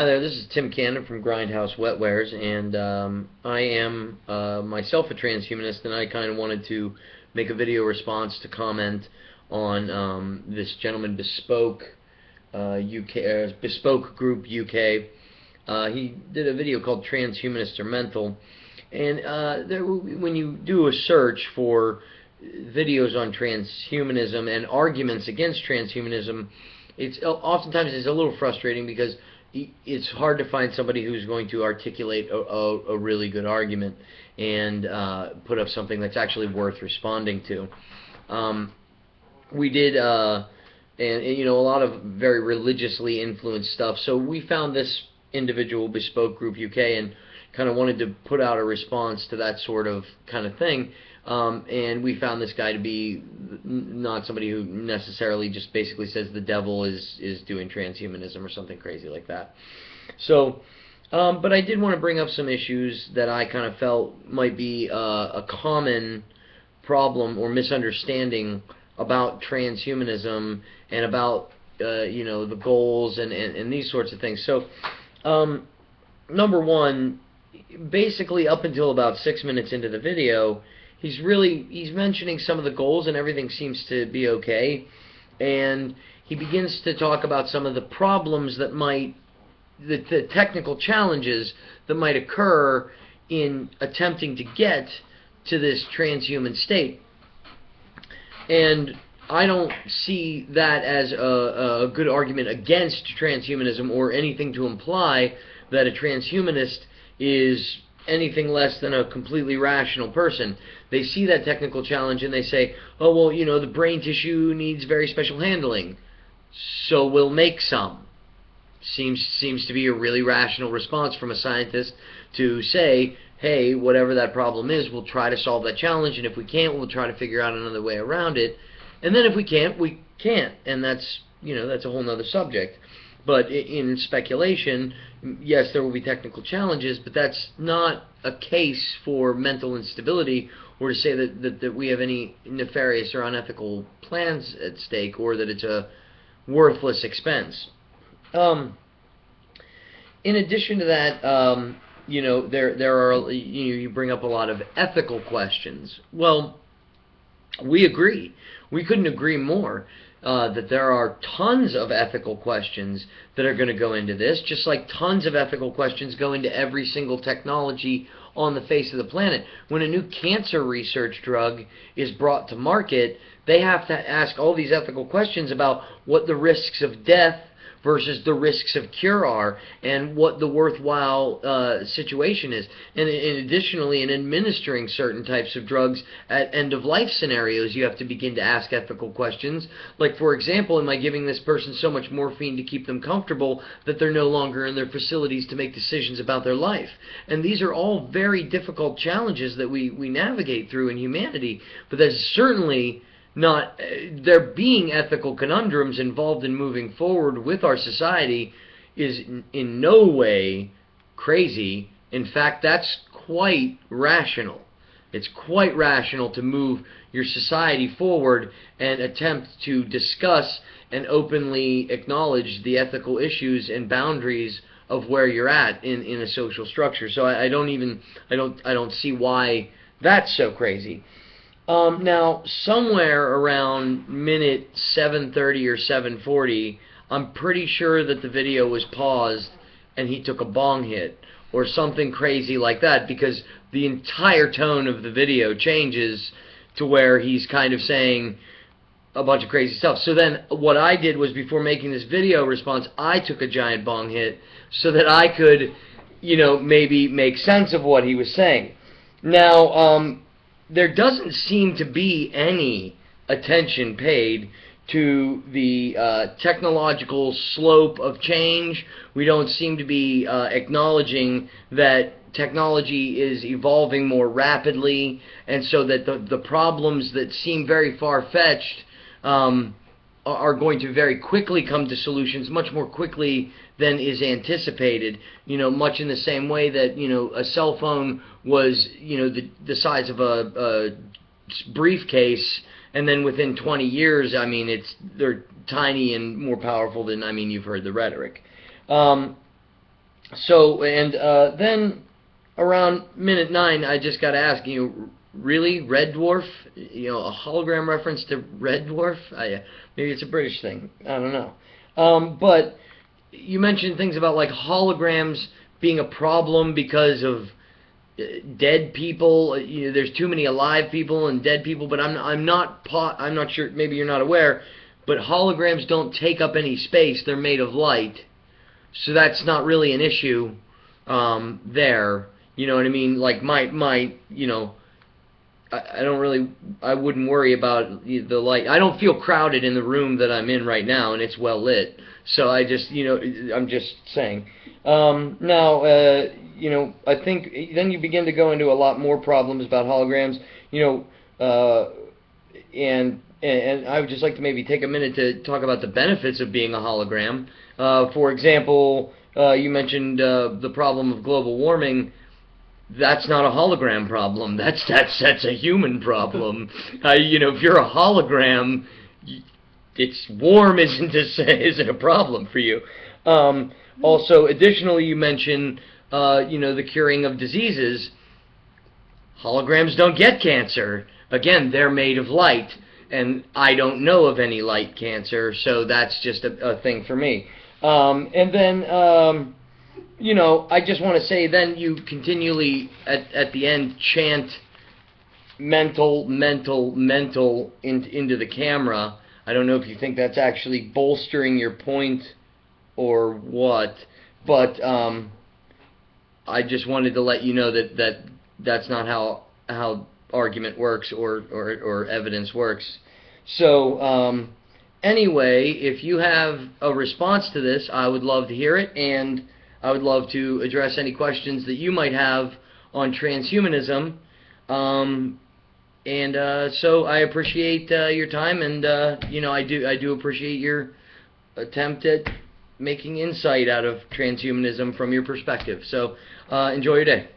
Hi there, this is Tim Cannon from Grindhouse Wetwares, and I am myself a transhumanist, and I kind of wanted to make a video response to comment on this gentleman, Bespoke Group UK. He did a video called Transhumanists Are Mental, and when you do a search for videos on transhumanism and arguments against transhumanism, oftentimes it's a little frustrating because it's hard to find somebody who's going to articulate a really good argument and put up something that's actually worth responding to. We did, and a lot of very religiously influenced stuff. So we found this individual, Bespoke Group UK, and kind of wanted to put out a response to that sort of kind of thing. And we found this guy to be not somebody who necessarily just basically says the devil is doing transhumanism or something crazy like that. So, but I did want to bring up some issues that I kind of felt might be a common problem or misunderstanding about transhumanism and about the goals and these sorts of things. So, number one, basically up until about 6 minutes into the video, he's mentioning some of the goals and everything seems to be okay, and he begins to talk about some of the problems that the technical challenges that might occur in attempting to get to this transhuman state. And I don't see that as a good argument against transhumanism or anything to imply that a transhumanist is anything less than a completely rational person. They see that technical challenge and they say, oh, well, the brain tissue needs very special handling, so we'll make some. Seems to be a really rational response from a scientist to say, hey, whatever that problem is, we'll try to solve that challenge, and if we can't, we'll try to figure out another way around it. And then if we can't, we can't, and that's a whole nother subject. But in speculation, yes, there will be technical challenges, but that's not a case for mental instability or to say that we have any nefarious or unethical plans at stake or that it's a worthless expense. In addition to that, there are, you bring up a lot of ethical questions. Well, we agree. We couldn't agree more. That there are tons of ethical questions that are going to go into this, just like tons of ethical questions go into every single technology on the face of the planet. When a new cancer research drug is brought to market, they have to ask all these ethical questions about what the risks of death versus the risks of cure are, and what the worthwhile situation is. And additionally, in administering certain types of drugs at end-of-life scenarios, you have to begin to ask ethical questions. Like, for example, am I giving this person so much morphine to keep them comfortable that they're no longer in their facilities to make decisions about their life? And these are all very difficult challenges that we navigate through in humanity, but that's certainly not, there being ethical conundrums involved in moving forward with our society is in no way crazy. In fact, that's quite rational. It's quite rational to move your society forward and attempt to discuss and openly acknowledge the ethical issues and boundaries of where you're at in a social structure. So I don't see why that's so crazy. Now, somewhere around minute 7:30 or 7:40, I'm pretty sure that the video was paused and he took a bong hit or something crazy like that, because the entire tone of the video changes to where he's kind of saying a bunch of crazy stuff. So then what I did was, before making this video response, I took a giant bong hit so that I could, maybe make sense of what he was saying. Now, there doesn't seem to be any attention paid to the technological slope of change. We don't seem to be acknowledging that technology is evolving more rapidly, and so that the problems that seem very far-fetched are going to very quickly come to solutions, much more quickly than is anticipated. Much in the same way that a cell phone was the size of a briefcase, and then within 20 years, they're tiny and more powerful than, you've heard the rhetoric. So, and then around minute 9, I just got to ask, really, Red Dwarf? A hologram reference to Red Dwarf? Maybe it's a British thing. I don't know. But you mentioned things about like holograms being a problem because of dead people. There's too many alive people and dead people. But I'm not sure. Maybe you're not aware. But holograms don't take up any space. They're made of light, so that's not really an issue there. You know what I mean? Like I wouldn't worry about the light. I don't feel crowded in the room that I'm in right now, and it's well lit. So I'm just saying. Now, I think then you begin to go into a lot more problems about holograms. And I would just like to maybe take a minute to talk about the benefits of being a hologram. For example, you mentioned the problem of global warming. That's not a hologram problem. That's a human problem. If you're a hologram, it's warm isn't a problem for you. Also, additionally, you mentioned the curing of diseases. Holograms don't get cancer. Again, they're made of light, and I don't know of any light cancer, so that's just a thing for me. And then, I just want to say, then you continually, at the end, chant mental into the camera. I don't know if you think that's actually bolstering your point or what, but I just wanted to let you know that's not how argument works or evidence works. So anyway, if you have a response to this, I would love to hear it, and I would love to address any questions that you might have on transhumanism. So I appreciate your time, and I do appreciate your attempt at making insight out of transhumanism from your perspective. So enjoy your day.